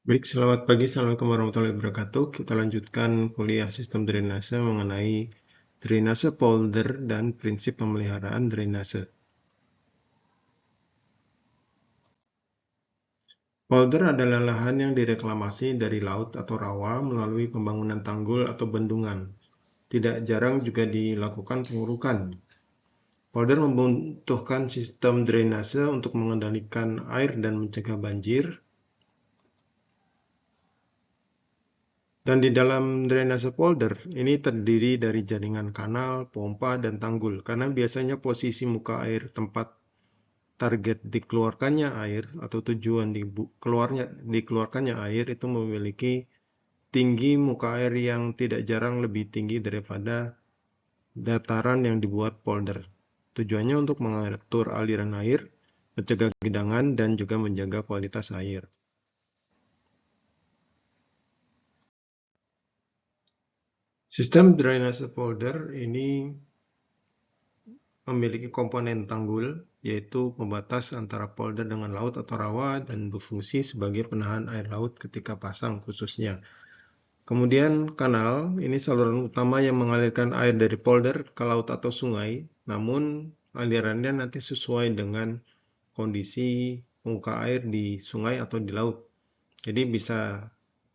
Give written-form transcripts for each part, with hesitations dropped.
Baik, selamat pagi. Assalamualaikum warahmatullahi wabarakatuh. Kita lanjutkan kuliah sistem drainase mengenai drainase polder dan prinsip pemeliharaan drainase. Polder adalah lahan yang direklamasi dari laut atau rawa melalui pembangunan tanggul atau bendungan. Tidak jarang juga dilakukan pengurukan. Polder membutuhkan sistem drainase untuk mengendalikan air dan mencegah banjir. Dan di dalam drainase polder, ini terdiri dari jaringan kanal, pompa, dan tanggul, karena biasanya posisi muka air tempat target dikeluarkannya air atau tujuan dikeluarkannya air itu memiliki tinggi muka air yang tidak jarang lebih tinggi daripada dataran yang dibuat polder. Tujuannya untuk mengatur aliran air, mencegah gedangan, dan juga menjaga kualitas air. Sistem drainase polder ini memiliki komponen tanggul, yaitu pembatas antara polder dengan laut atau rawa dan berfungsi sebagai penahan air laut ketika pasang khususnya. Kemudian kanal, ini saluran utama yang mengalirkan air dari polder ke laut atau sungai, namun alirannya nanti sesuai dengan kondisi muka air di sungai atau di laut. Jadi bisa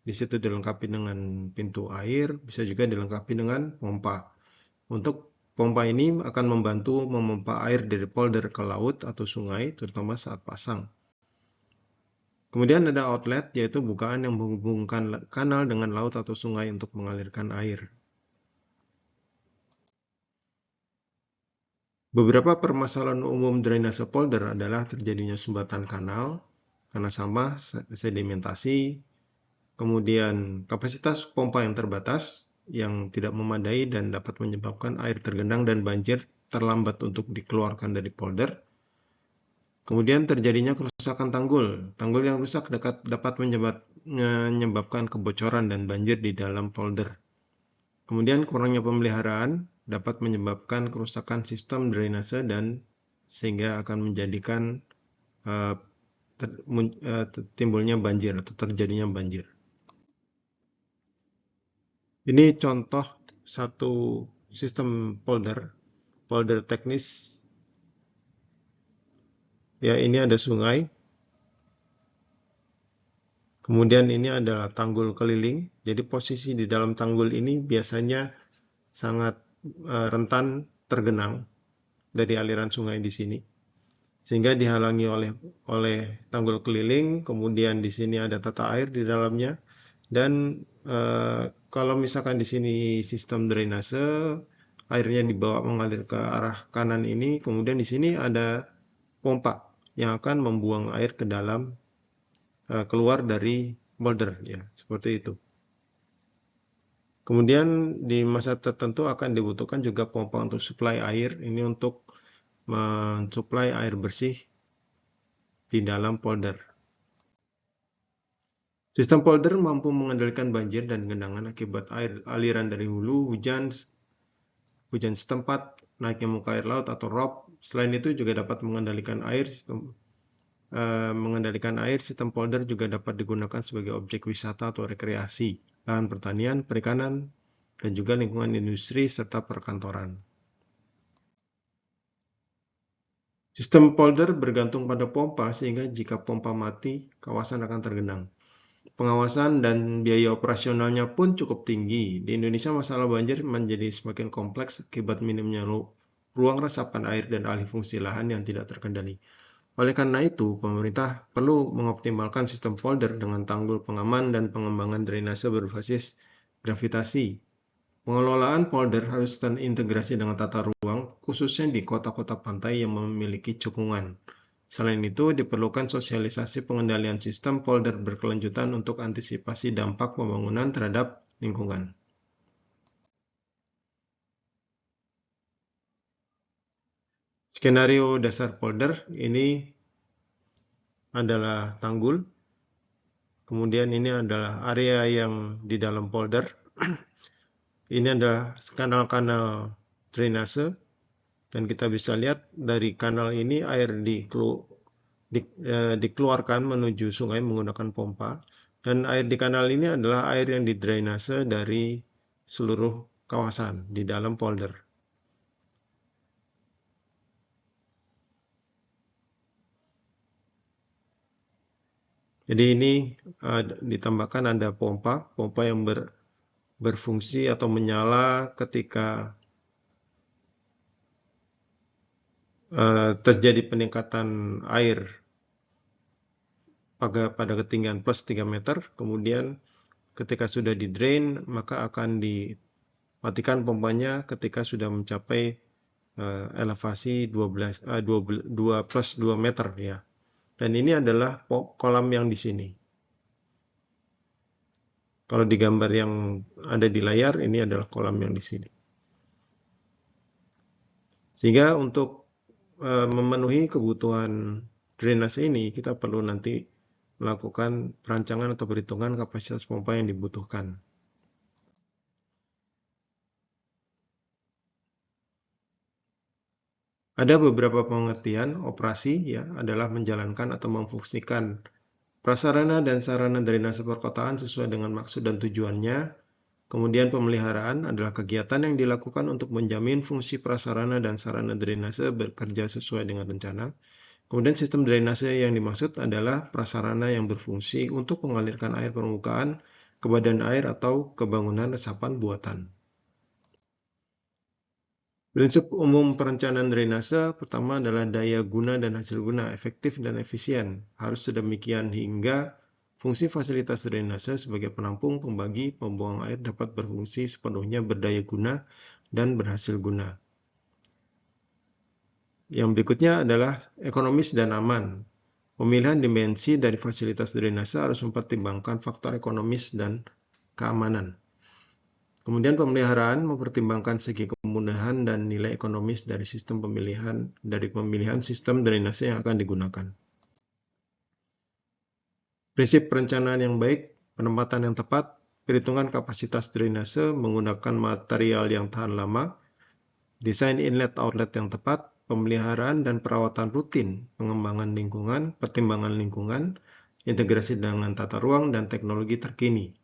di situ dilengkapi dengan pintu air, bisa juga dilengkapi dengan pompa. Untuk pompa ini akan membantu memompa air dari polder ke laut atau sungai, terutama saat pasang. Kemudian ada outlet, yaitu bukaan yang menghubungkan kanal dengan laut atau sungai untuk mengalirkan air. Beberapa permasalahan umum drainase polder adalah terjadinya sumbatan kanal karena sampah, sedimentasi, kemudian kapasitas pompa yang terbatas, yang tidak memadai dan dapat menyebabkan air tergenang dan banjir terlambat untuk dikeluarkan dari polder. Kemudian terjadinya kerusakan tanggul. Tanggul yang rusak dapat menyebabkan kebocoran dan banjir di dalam polder. Kemudian kurangnya pemeliharaan dapat menyebabkan kerusakan sistem drainase dan sehingga akan menjadikan timbulnya banjir atau terjadinya banjir. Ini contoh satu sistem polder teknis. Ya, ini ada sungai. Kemudian ini adalah tanggul keliling. Jadi posisi di dalam tanggul ini biasanya sangat rentan tergenang dari aliran sungai di sini. Sehingga dihalangi oleh tanggul keliling, kemudian di sini ada tata air di dalamnya. Dan kalau misalkan di sini sistem drainase, airnya dibawa mengalir ke arah kanan ini, kemudian di sini ada pompa yang akan membuang air ke dalam keluar dari polder, ya, seperti itu. Kemudian di masa tertentu akan dibutuhkan juga pompa untuk suplai air, ini untuk mensuplai air bersih di dalam polder. Sistem polder mampu mengendalikan banjir dan genangan akibat aliran dari hulu, hujan setempat, naiknya muka air laut atau rob. Selain itu juga dapat mengendalikan air. Sistem polder juga dapat digunakan sebagai objek wisata atau rekreasi, lahan pertanian, perikanan, dan juga lingkungan industri serta perkantoran. Sistem polder bergantung pada pompa sehingga jika pompa mati, kawasan akan tergenang. Pengawasan dan biaya operasionalnya pun cukup tinggi. Di Indonesia masalah banjir menjadi semakin kompleks akibat minimnya ruang resapan air dan alih fungsi lahan yang tidak terkendali. Oleh karena itu, pemerintah perlu mengoptimalkan sistem polder dengan tanggul pengaman dan pengembangan drainase berbasis gravitasi. Pengelolaan polder harus terintegrasi dengan tata ruang, khususnya di kota-kota pantai yang memiliki cekungan. Selain itu, diperlukan sosialisasi pengendalian sistem polder berkelanjutan untuk antisipasi dampak pembangunan terhadap lingkungan. Skenario dasar polder ini adalah tanggul. Kemudian ini adalah area yang di dalam polder. Ini adalah kanal-kanal drainase. Dan kita bisa lihat dari kanal ini air dikeluarkan menuju sungai menggunakan pompa. Dan air di kanal ini adalah air yang didrainase dari seluruh kawasan di dalam polder. Jadi ini ditambahkan ada pompa yang berfungsi atau menyala ketika terjadi peningkatan air pada ketinggian plus 3 meter, kemudian ketika sudah di drain maka akan dimatikan pompanya ketika sudah mencapai elevasi 2 plus 2 meter ya. Dan ini adalah kolam yang di sini. Kalau di gambar yang ada di layar, ini adalah kolam yang di sini. Sehingga untuk memenuhi kebutuhan drainase ini, kita perlu nanti melakukan perancangan atau perhitungan kapasitas pompa yang dibutuhkan. Ada beberapa pengertian operasi ya adalah menjalankan atau memfungsikan prasarana dan sarana drainase perkotaan sesuai dengan maksud dan tujuannya. Kemudian pemeliharaan adalah kegiatan yang dilakukan untuk menjamin fungsi prasarana dan sarana drainase bekerja sesuai dengan rencana. Kemudian sistem drainase yang dimaksud adalah prasarana yang berfungsi untuk mengalirkan air permukaan ke badan air atau ke bangunan resapan buatan. Prinsip umum perencanaan drainase pertama adalah daya guna dan hasil guna, efektif dan efisien. Harus sedemikian hingga fungsi fasilitas drainase sebagai penampung, pembagi, pembuang air dapat berfungsi sepenuhnya berdaya guna dan berhasil guna. Yang berikutnya adalah ekonomis dan aman. Pemilihan dimensi dari fasilitas drainase harus mempertimbangkan faktor ekonomis dan keamanan. Kemudian pemeliharaan mempertimbangkan segi kemudahan dan nilai ekonomis dari pemilihan sistem drainase yang akan digunakan. Prinsip perencanaan yang baik, penempatan yang tepat, perhitungan kapasitas drainase menggunakan material yang tahan lama, desain inlet-outlet yang tepat, pemeliharaan dan perawatan rutin, pengembangan lingkungan, pertimbangan lingkungan, integrasi dengan tata ruang dan teknologi terkini.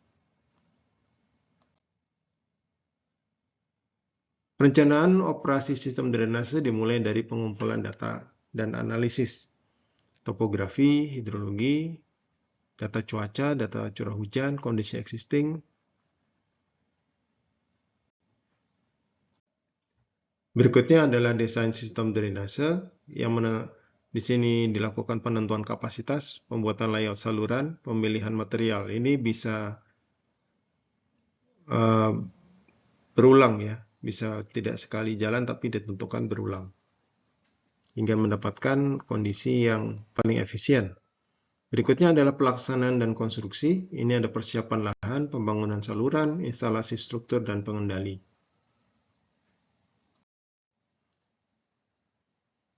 Perencanaan operasi sistem drainase dimulai dari pengumpulan data dan analisis, topografi, hidrologi, data cuaca, data curah hujan, kondisi existing. Berikutnya adalah desain sistem drainase yang di sini dilakukan penentuan kapasitas, pembuatan layout saluran, pemilihan material. Ini bisa berulang ya, bisa tidak sekali jalan tapi ditentukan berulang hingga mendapatkan kondisi yang paling efisien. Berikutnya adalah pelaksanaan dan konstruksi. Ini ada persiapan lahan, pembangunan saluran, instalasi struktur, dan pengendali.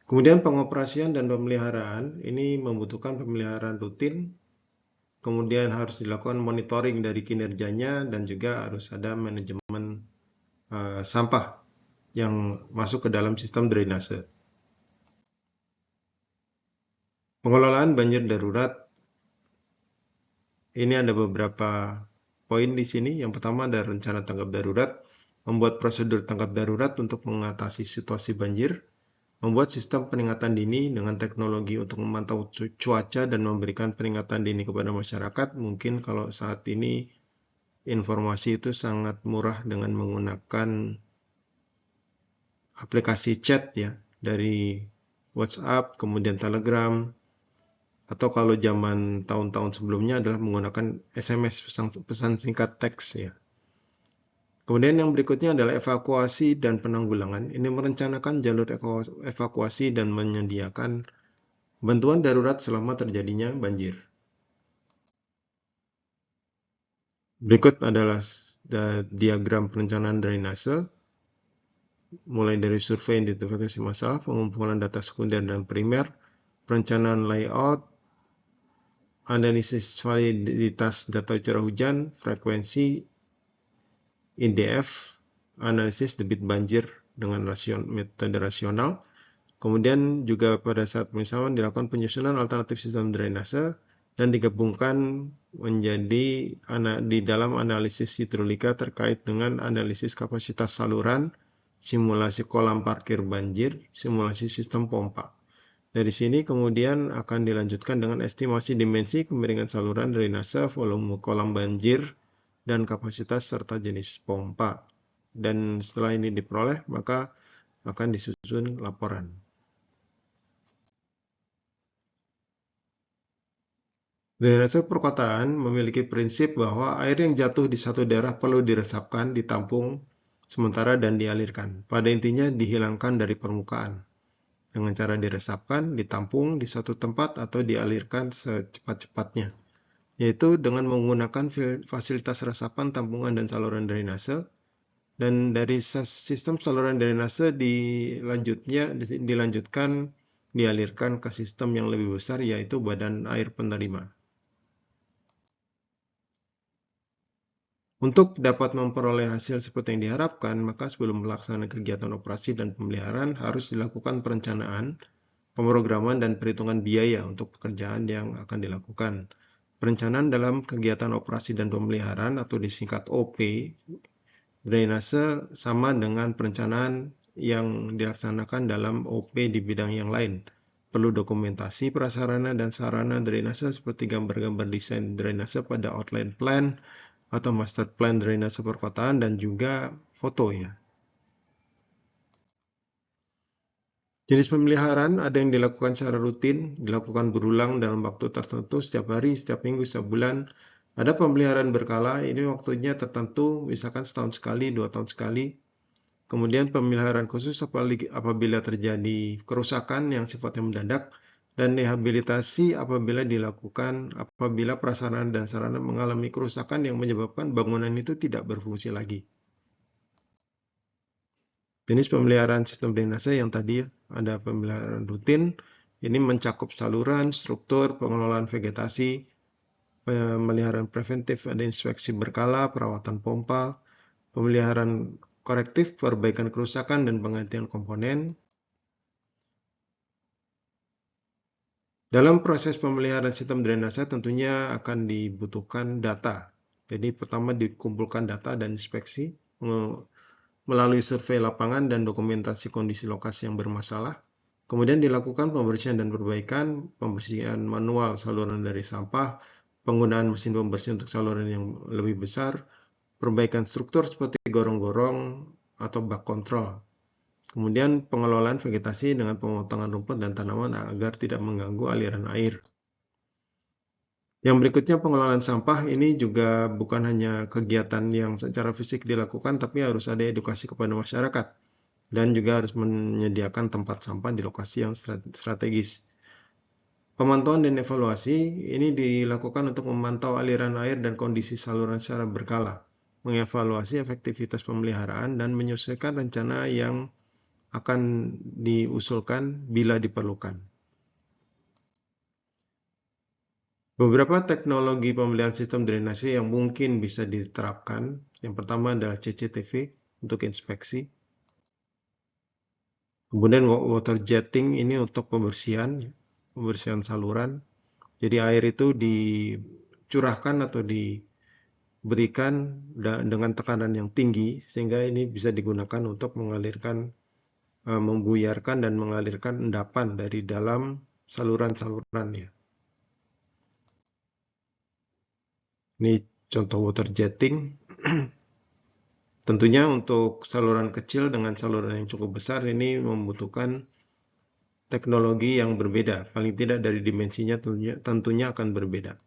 Kemudian pengoperasian dan pemeliharaan. Ini membutuhkan pemeliharaan rutin. Kemudian harus dilakukan monitoring dari kinerjanya dan juga harus ada manajemen sampah yang masuk ke dalam sistem drainase. Pengelolaan banjir darurat. Ini ada beberapa poin di sini. Yang pertama ada rencana tanggap darurat, membuat prosedur tanggap darurat untuk mengatasi situasi banjir, membuat sistem peringatan dini dengan teknologi untuk memantau cuaca dan memberikan peringatan dini kepada masyarakat. Mungkin kalau saat ini informasi itu sangat murah dengan menggunakan aplikasi chat ya, dari WhatsApp, kemudian Telegram, atau kalau zaman tahun-tahun sebelumnya adalah menggunakan SMS, pesan singkat teks ya. Kemudian yang berikutnya adalah evakuasi dan penanggulangan. Ini merencanakan jalur evakuasi dan menyediakan bantuan darurat selama terjadinya banjir. Berikut adalah diagram perencanaan drainase, mulai dari survei identifikasi masalah, pengumpulan data sekunder dan primer, perencanaan layout, analisis validitas data curah hujan, frekuensi, IDF, analisis debit banjir dengan metode rasional. Kemudian juga pada saat pemisahan dilakukan penyusunan alternatif sistem drainase dan digabungkan menjadi di dalam analisis hidrolika terkait dengan analisis kapasitas saluran, simulasi kolam parkir banjir, simulasi sistem pompa. Dari sini kemudian akan dilanjutkan dengan estimasi dimensi kemiringan saluran drainase, volume kolam banjir, dan kapasitas serta jenis pompa. Dan setelah ini diperoleh, maka akan disusun laporan. Drainase perkotaan memiliki prinsip bahwa air yang jatuh di satu daerah perlu diresapkan, ditampung sementara dan dialirkan. Pada intinya dihilangkan dari permukaan. Dengan cara diresapkan, ditampung di suatu tempat atau dialirkan secepat-cepatnya. Yaitu dengan menggunakan fasilitas resapan, tampungan, dan saluran drainase. Dan dari sistem saluran drainase dilanjutkan dialirkan ke sistem yang lebih besar, yaitu badan air penerima. Untuk dapat memperoleh hasil seperti yang diharapkan, maka sebelum melaksanakan kegiatan operasi dan pemeliharaan harus dilakukan perencanaan, pemrograman, dan perhitungan biaya untuk pekerjaan yang akan dilakukan. Perencanaan dalam kegiatan operasi dan pemeliharaan atau disingkat OP, drainase sama dengan perencanaan yang dilaksanakan dalam OP di bidang yang lain. Perlu dokumentasi prasarana dan sarana drainase seperti gambar-gambar desain drainase pada outline plan, atau master plan drainase perkotaan, dan juga foto ya. Jenis pemeliharaan ada yang dilakukan secara rutin, dilakukan berulang dalam waktu tertentu, setiap hari, setiap minggu, setiap bulan. Ada pemeliharaan berkala, ini waktunya tertentu, misalkan setahun sekali, 2 tahun sekali. Kemudian pemeliharaan khusus apabila terjadi kerusakan yang sifatnya mendadak, dan rehabilitasi apabila dilakukan apabila prasarana dan sarana mengalami kerusakan yang menyebabkan bangunan itu tidak berfungsi lagi. Jenis pemeliharaan sistem drainase yang tadi ada pemeliharaan rutin, ini mencakup saluran, struktur, pengelolaan vegetasi, pemeliharaan preventif, ada inspeksi berkala, perawatan pompa, pemeliharaan korektif, perbaikan kerusakan, dan penggantian komponen. Dalam proses pemeliharaan sistem drainase tentunya akan dibutuhkan data. Jadi pertama dikumpulkan data dan inspeksi melalui survei lapangan dan dokumentasi kondisi lokasi yang bermasalah. Kemudian dilakukan pembersihan dan perbaikan, pembersihan manual saluran dari sampah, penggunaan mesin pembersih untuk saluran yang lebih besar, perbaikan struktur seperti gorong-gorong atau bak kontrol. Kemudian pengelolaan vegetasi dengan pemotongan rumput dan tanaman agar tidak mengganggu aliran air. Yang berikutnya pengelolaan sampah, ini juga bukan hanya kegiatan yang secara fisik dilakukan, tapi harus ada edukasi kepada masyarakat. Dan juga harus menyediakan tempat sampah di lokasi yang strategis. Pemantauan dan evaluasi ini dilakukan untuk memantau aliran air dan kondisi saluran secara berkala, mengevaluasi efektivitas pemeliharaan, dan menyesuaikan rencana yang akan diusulkan bila diperlukan. Beberapa teknologi pemeliharaan sistem drainase yang mungkin bisa diterapkan, yang pertama adalah CCTV untuk inspeksi. Kemudian water jetting ini untuk pembersihan saluran. Jadi air itu dicurahkan atau diberikan dengan tekanan yang tinggi sehingga ini bisa digunakan untuk mengalirkan, membuyarkan dan mengalirkan endapan dari dalam saluran-saluran ya. Ini contoh water jetting. Tentunya untuk saluran kecil dengan saluran yang cukup besar ini membutuhkan teknologi yang berbeda. Paling tidak dari dimensinya tentunya akan berbeda.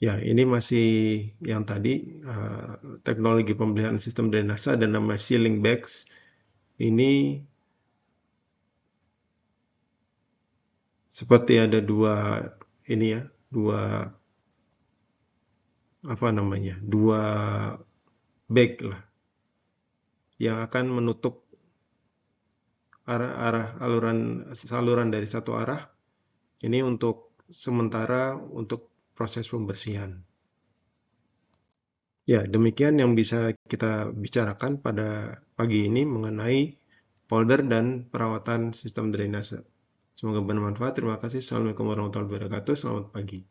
Ya, ini masih yang tadi teknologi pemeliharaan sistem drainase dan nama sealing bags. Ini seperti ada dua bag lah yang akan menutup saluran dari satu arah. Ini untuk sementara untuk proses pembersihan. Ya, demikian yang bisa kita bicarakan pada pagi ini mengenai polder dan perawatan sistem drainase. Semoga bermanfaat. Terima kasih. Assalamualaikum warahmatullahi wabarakatuh. Selamat pagi.